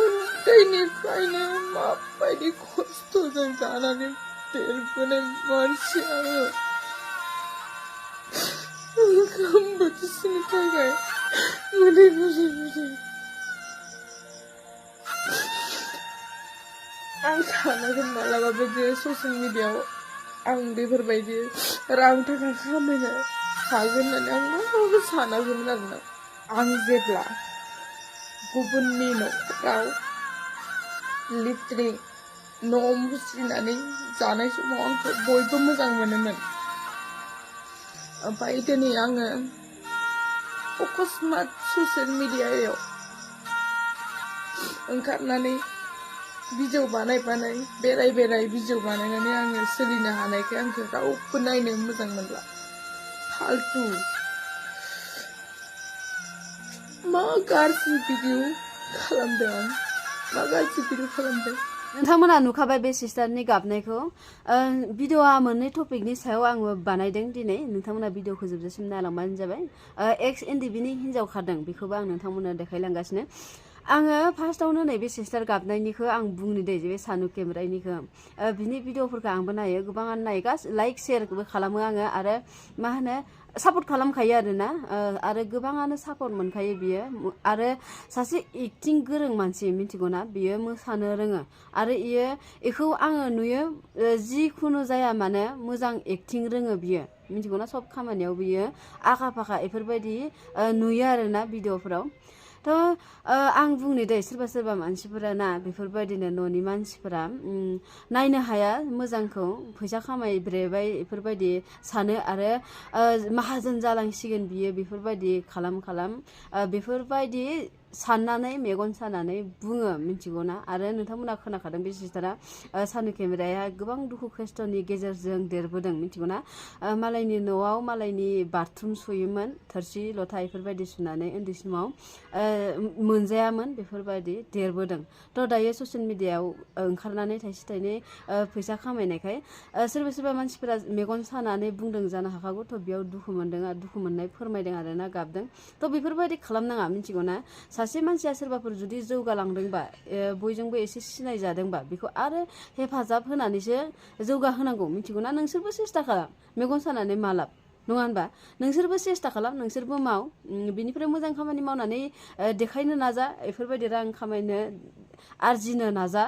उन्दैनिफ्रायनो माबायदि खस्थ'जों जानानै देरबोनाय मानसि आङो ओंखाम बोथिसेनि थाखाय मोदै मुजु आं सानाखै मालाबाबो जे ससियेल मिडियायाव आं बेफोरबायदि रां थाखा खामायनो हागोन होननानै आं मालाबाबो सानाखैमोन आरोना आं जेब्ला गुबुननि न'खराव लिटारेलि न' मुसिनानै जानाय समाव आंखौ बयबो मोजां मोनोमोन ओमफ्राय दिनै आङो अकस्मात ससियेल मिडियायाव ओंखारनानै भिडिअ बानाय बेराय भिडिअ बानायनानै आङो सोलिनो हानायखाय आंखौ रावबो नायनो मोजां मोनला फालतु मा गाज्रि भिडिअ खालामदों आं मा गाज्रि भिडिअ खालामदों नोंथांमोना नुखाबाय बे सिस्टारनि गाबनायखौ भिडिअआ मोननै टपिकनि सायाव आङो बानायदों दिनै नोंथांमोना भिडिअखौ जोबजासिम नायलांबानो जाबाय एक्स एनडिबिनि हिन्जाव खारदों बेखौबो आं नोंथांमोननो देखायलांगासिनो आङो फार्स्टआवनो नैबे सिस्टार गाबनायनिखौ आं बुंनो दे बे सानु केमेरानिखौ बिनि भिडिअफोरखौ आंबो नायो गोबाङानो नायो लाइक शेयारबो खालामो आङो आरो मा होनो सापर्ट खालामखायो आरोना आरो गोबाङानो सापर्ट मोनखायो बियो आरो सासे एक्टिं गोरों मानसि मिथिगौना बियो मोसानो रोङो आरो बेखौ आङो नुयो जिखुनु जाया मानो मोजां एक्टिं रोङो बियो मिथिगौना सब खामानियाव बियो आखा फाखा बेफोरबायदि नुयो आरोना भिडिअफोराव थ' आं बुंनो दे सोरबा मानसिफोरा ना बेफोरबायदिनो न'नि मानसिफोरा नायनो हाया मोजांखौ फैसा खामायब्रेबाय बेफोरबायदि सानो आरो माहाजोन जालांसिगोन बियो बेफोरबायदि खालाम बेफोरबायदि साननानै मेगन सानानै बुङो मिथिगौना आरो नोंथांमोना खोनाखादों बे सिस्टारा सानु केमेराया गोबां दुखु खस्थ'नि गेजेरजों देरबोदों मिथिगौना मालायनि न'आव मालायनि बाथरुम सुयोमोन थोरसि लथा बेफोरबायदि सुनानै उन्दै समाव मोनजायामोन बेफोरबायदि देरबोदों थ' दायो ससियेल मिडियायाव ओंखारनानै थाइसे थाइनै फैसा खामायनायखाय सोरबा मानसिफोरा मेगन सानानै बुंदों जानो हाखागौ थ' बेयाव दुखु मोननाय फोरमायदों आरो ना गाबदों थ' बेफोरबायदि खालामनाङा मिथिगौना सासे मानसिया सोरबाफोर जुदि जौगालांदोंबा बयजोंबो एसे सिनायजादोंबा बेखौ आरो हेफाजाब होनानैसो जौगाहोनांगौ मिथिगौना नोंसोरबो सेस्था खालाम मेगन सानानै मालाब नङा होनबा नोंसोरबो सेस्था खालाम नोंसोरबो माव बिनिफ्राय मोजां खामानि मावनानै देखायनो नाजा बेफोरबायदि रां खामायनो आरजिनो नाजा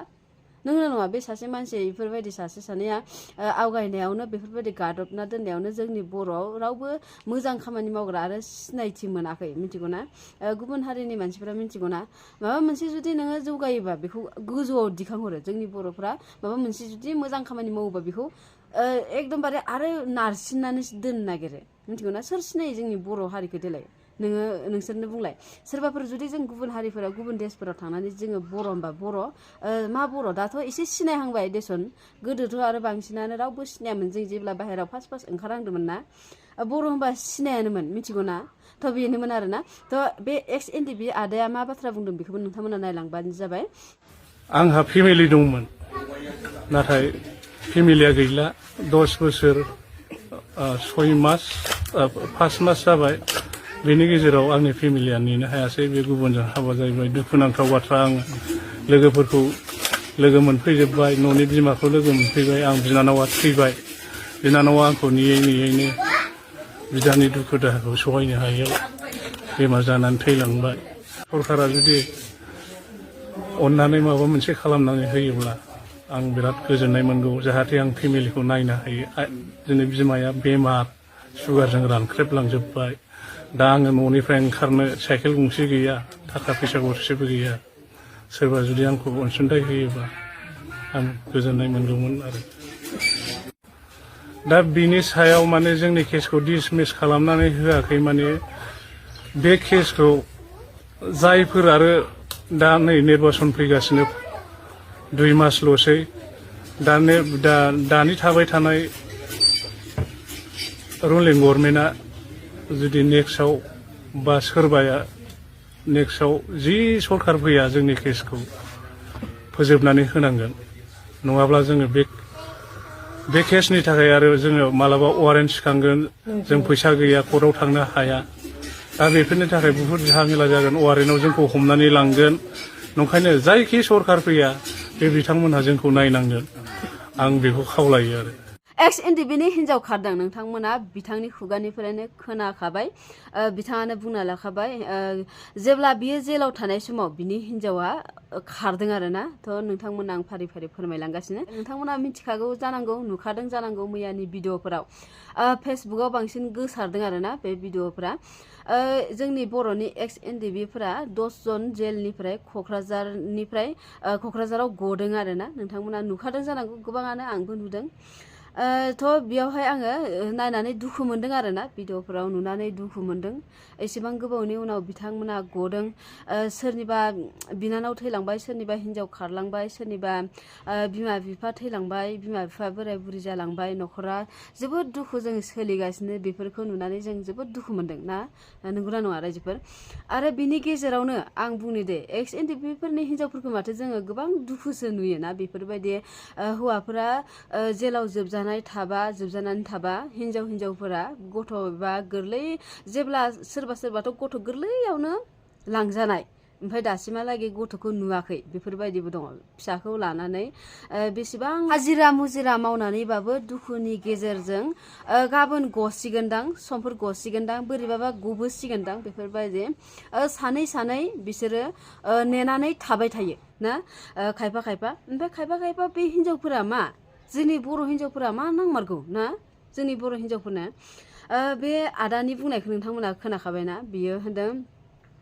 नोंगौ नङा बे सासे मानसि बेफोरबायदि सासे सानैया आवगायनायावनो बेफोरबायदि गादबना दोननायावनो जोंनि बर'आव रावबो मोजां खामानि मावग्रा आरो सिनायथि मोनाखै मिथिगौना गुबुन हारिनि मानसिफोरा मिथिगौना माबा मोनसे जुदि नोङो जौगायोबा बेखौ गोजौआव दिखांहरो जोंनि बर'फ्रा माबा मोनसे जुदि मोजां खामानि मावोबा बेखौ एकदमबारे आरो नारसिननानै दोननो नागिरो मिथिगौना सोर सिनायो जोंनि बर' हारिखौ देलाय नोंसोरनो बुंलाय सोरबाफोर जुदि जों गुबुन हारिफोराव गुबुन देशफोराव थांनानै जोङो बर' होनबा बर' मा बर' दाथ' एसे सिनायहांबाय देसन गोदोथ' आरो बांसिनानो रावबो सिनायामोन जों जेब्ला बाहेरायाव फार्स्ट ओंखारहांदोंमोन ना बर' होनबा सिनायानोमोन मिथिगौना थ' बेनोमोन आरोना थ' बे एक्स एनडिबि आदाया मा बाथ्रा बुंदों बेखौबो नोंथांमोना नायलांबानो जाबाय आंहा फेमिलि दंमोन नाथाय फेमिलिया गैला 10 बोसोर 6 मास 5 मास जाबाय बेनि गेजेराव आंनि फेमिलिया नेनो हायासै बे गुबुनजों हाबा जाहैबाय दुखुनांथाव बाथ्रा आङो लोगोफोरखौ लोगो मोनफैजोबबाय न'नि बिमाखौ लोगो मोनफैबाय आं बिनानावा थैबाय बिनानावा आंखौ नेयैनो बिदानि दुखु दाहाखौ सहायनो हायैयाव बेमार जानानै थैलांबाय सरकारा जुदि अननानै माबा मोनसे खालामनानै होयोब्ला आं बिराद गोजोननाय मोनगौ जाहाथे आं फेमिलिखौ नायनो हायो दिनै बिमाया बेमार सुगारजों रानख्रेबलांजोबबाय दा आङो न'निफ्राय ओंखारनो साइकेल गंसे गैया थाखा फैसा गरसेबो गैया सोरबा जुदि आंखौ अनसुंथाइ होयोबा आं गोजोननाय मोनगौमोन आरो दा बिनि सायाव माने जोंनि केसखौ डिसमिस खालामनानै होआखै माने बे केसखौ जायफोर आरो दा नै निर्बासन फैगासिनो 2 मासल'सै दानि थाबाय थानाय रुलिं गभर्नमेन्टआ जुदि नेक्स्टआव बा सोरबाया नेक्स्टआव जि सरकार फैया जोंनि केसखौ फोजोबनानै होनांगोन नङाब्ला जोङो बे केसनि थाखाय आरो जोङो मालाबा वारेन्ट सिखांगोन जों फैसा गैया कर्टआव थांनो हाया दा बेफोरनि थाखाय बुहुत झामेला जागोन वारेन्टआव जोंखौ हमनानै लांगोन नंखायनो जायखि सरखार फैया बे बिथांमोनहा जोंखौ नायनांगोन आं बेखौ खावलायो आरो एक्स एनडिबिनि हिन्जाव खारदों नोंथांमोना बिथांनि खुगानिफ्रायनो खोनाखाबाय बिथाङानो बुंना लाखाबाय जेब्ला बियो जेलाव थानाय समाव बिनि हिन्जावा खारदों आरोना थ' नोंथांमोना आं फारि फारि फोरमायलांगासिनो नोंथांमोना मिथिखागौ जानांगौ नुखादों जानांगौ मैयानि भिडिअफोराव फेसबुकाव बांसिन गोसारदों आरोना बे भिडिअफोरा जोंनि बर'नि एक्स एनडिबिफोरा 10 जन जेलनिफ्राय क'क्राझाराव गदों आरोना नोंथांमोना नुखादों जानांगौ गोबाङानो आंबो नुदों थ' बेयावहाय आङो नायनानै दुखु मोनदों आरोना भिडिअफोराव नुनानै दुखु मोनदों एसेबां गोबावनि उनाव बिथांमोना गदों सोरनिबा बिनानाव थैलांबाय सोरनिबा हिन्जाव खारलांबाय सोरनिबा बिमा बिफा थैलांबाय बिमा बिफा बोराय बुरि जालांबाय न'खरा जोबोद दुखुजों सोलिगासिनो बेफोरखौ नुनानै जों जोबोद दुखु मोनदों ना नंगौना नङा रायजोफोर आरो बिनि गेजेरावनो आं बुंनो दे एक्स एनडिबिफोरनि हिन्जावफोरखौ माथो जोङो गोबां दुखुसो नुयोना बेफोरबायदि हौवाफोरा जेलाव जोबजानानै थाबा हिन्जावफोरा गथ' बा गोरलै जेब्ला सोरबाथ' गथ' गोरलैयावनो लांजानाय ओमफ्राय दासिमहालागै गथ'खौ नुवाखै बेफोरबायदिबो दङ फिसाखौ लानानै बेसेबां हाजिरा मुजिरा मावनानैबाबो दुखुनि गेजेरजों गाबोन गसिगोनदां समफोर गसिगोनदां बोरैबाबा गबोसिगोनदां बेफोरबायदि सानै बिसोरो नेनानै थाबाय थायो ना खायफा ओमफ्राय खायफा बे हिन्जावफोरा मा जोंनि बर' हिन्जावफोरा मा नांमारगौ ना जोंनि बर' हिन्जावफोरनो बे आदानि बुंनायखौ नोंथांमोना खोनाखाबायना बियो होनदों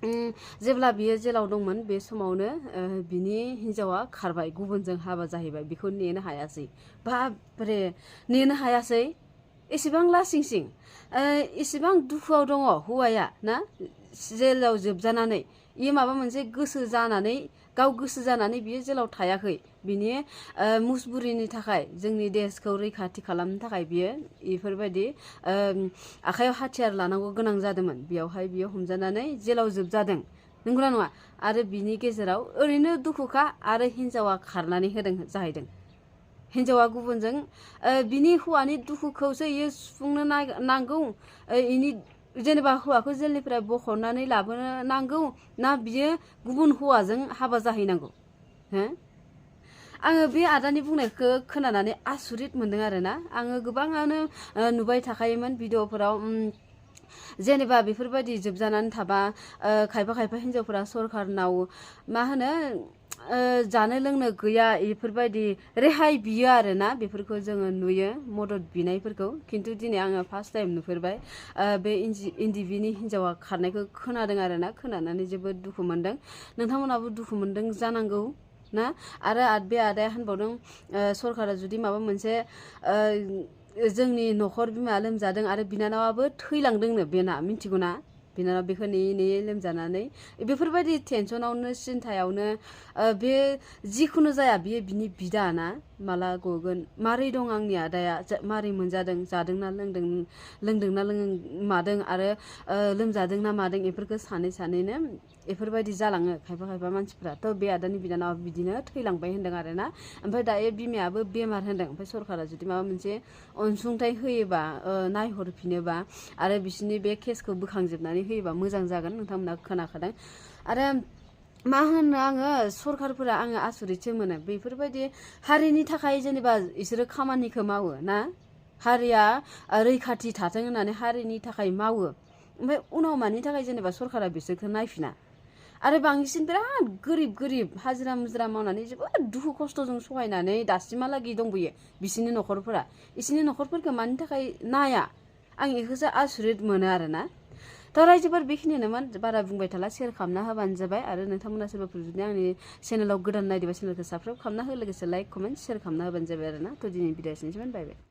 जेब्ला बियो जेलाव दंमोन बे समावनो बिनि हिन्जावा खारबाय गुबुनजों हाबा जाहैबाय बेखौ नेनो हायासै बाबरे नेनो हायासै एसेबां लासिंसिं एसेबां दुखुआव दङ हौवाया ना जेलाव जोबजानानै इयो माबा मोनसे गाव गोसो जानानै बियो जेलाव थायाखै बिनि मुसबुरिनि थाखाय जोंनि देशखौ रैखाथि खालामनो थाखाय बियो बेफोरबायदि आखायाव हाथियार लानांगौ गोनां जादोंमोन बेयावहाय बियो हमजानानै जेलाव जोबजादों नंगौना नङा आरो बिनि गेजेराव ओरैनो दुखुखा आरो हिन्जावा खारनानै होदों जाहैदों हिन्जावा गुबुनजों बिनि हौवानि दुखुखौसो इयो सुफुंनो नांगौ इनि जेनेबा हौवाखौ जेलनिफ्राय बख'नानै लाबोनो नांगौ ना बियो गुबुन हौवाजों हाबा जाहैनांगौ हो आङो बे आदानि बुंनायखौ खोनानानै आसुरित मोनदों आरोना आङो गोबाङानो नुबाय थाखायोमोन भिडिअफोराव जेनेबा बेफोरबायदि जोबजानानै थाबा खायफा हिन्जावफोरा सरखारनाव मा होनो जानो लोंनो गैया बेफोरबायदि रेहाय बियो आरोना बेफोरखौ जोङो नुयो मदद बिनायफोरखौ खिन्थु दिनै आङो फार्स्ट टाइम नुफेरबाय बे एनडिबिनि हिन्जावा खारनायखौ खोनादों आरोना खोनानानै जोबोद दुखु मोनदों नोंथांमोनाबो दुखु मोनदों जानांगौ ना आरो बे आदाया होनबावदों सरकारा जुदि माबा मोनसे जोंनि न'खर बिमाया लोमजादों आरो बिनानावाबो थैलांदोंनो बेना मिथिगौ ना बिनानाव बेखौ नेयै लोमजानानै बेफोरबायदि टेनसनावनो सिन्थायावनो बे जिखुनु जाया बियो बिनि बिदा ना माला गगोन मारै दं आंनि आदाया मारै मोनजादों जादोंना लोंदोंना मादों आरो लोमजादों ना मादों बेफोरखौ सानैनो बेफोरबायदि जालाङो खायफा मानसिफ्रा थ' बे आदानि बिनानावा बिदिनो थैलांबाय होनदों आरोना ओमफ्राय दायो बिमायाबो बेमार होनदों ओमफ्राय सरकारा जुदि माबा मोनसे अनसुंथाइ होयोबा नायहरफिनोबा आरो बिसोरनि बे केसखौ बोखांजोबनानै होयोबा मोजां जागोन नोंथांमोना खोनाखादों आरो मा होनो आङो सरकारफोरा आङो आसुरितसो मोनो बेफोरबायदि हारिनि थाखाय जेनेबा बिसोरो खामानिखौ मावो ना हारिया रैखाथि थाथों होननानै हारिनि थाखाय मावो ओमफ्राय उनाव मानि थाखाय जेनेबा सरकारा बिसोरखौ नायफिना आरो बांसिन बिराद गोरिब हाजिरा मुजिरा मावनानै जोबोद दुखु खस्थ'जों सहायनानै दासिमहालागै दंबोयो बिसोरनि न'खरफोरखौ मानि थाखाय नाया आं बेखौसो आसुरित मोनो आरोना थ' रायजोफोर बेखिनियानोमोन बारा बुंबाय थाला शेयार खालामना होबानो जाबाय आरो नोंथांमोना सोरबाफोर जुदि आंनि चेनेलाव गोदान नायदोंबा चेनेलखौ साबस्क्राइब खालामना हो लोगोसे लाइक कमेन्ट शेयार खालामना होबानो जाबाय आरोना थ' दिनै भिडिअ एसेनोसैमोन बाय बाय